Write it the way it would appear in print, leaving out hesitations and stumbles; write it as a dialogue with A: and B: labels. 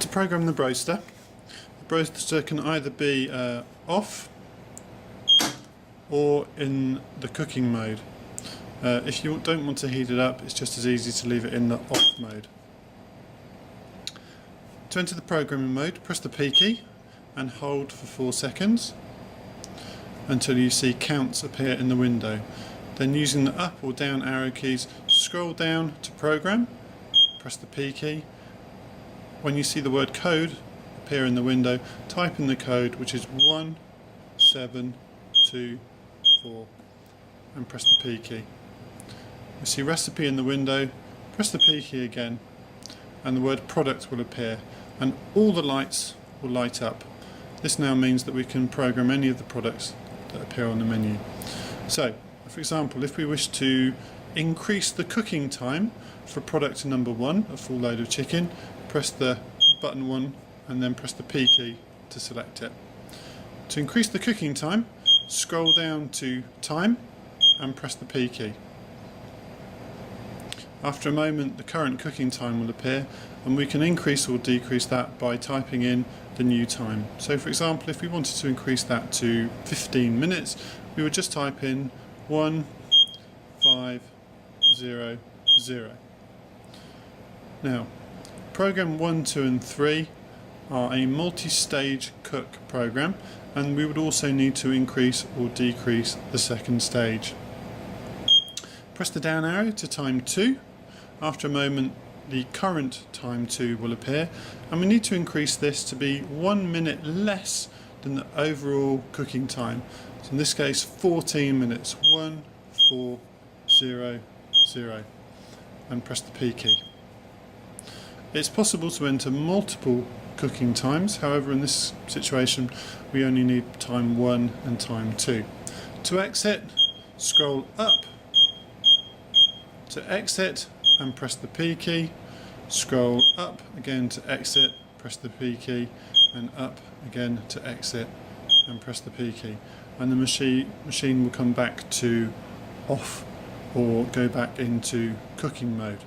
A: To program the broaster can either be off or in the cooking mode. If you don't want to heat it up, it's just as easy to leave it in the off mode. To enter the programming mode, press the P key and hold for 4 seconds until you see counts appear in the window. Then using the up or down arrow keys, scroll down to program, press the P key. When you see the word code appear in the window, type in the code, which is 1724, and press the P key. You see recipe in the window, press the P key again and the word product will appear and all the lights will light up. This now means that we can program any of the products that appear on the menu. So, for example, if we wish to increase the cooking time for product number 1, a full load of chicken, press the button 1 and then press the P key to select it. To increase the cooking time, scroll down to time and press the P key. After a moment, the current cooking time will appear and we can increase or decrease that by typing in the new time. So for example, if we wanted to increase that to 15 minutes, we would just type in 1500. Now, program 1, 2 and 3 are a multi-stage cook program, and we would also need to increase or decrease the second stage. Press the down arrow to time 2. After a moment, the current time 2 will appear, and we need to increase this to be 1 minute less than the overall cooking time. So in this case, 14 minutes. 1400, and press the P key. It's possible to enter multiple cooking times, however in this situation we only need time 1 and time 2. To exit, scroll up to exit and press the P key, scroll up again to exit, press the P key, and up again to exit and press the P key, and the machine will come back to off or go back into cooking mode.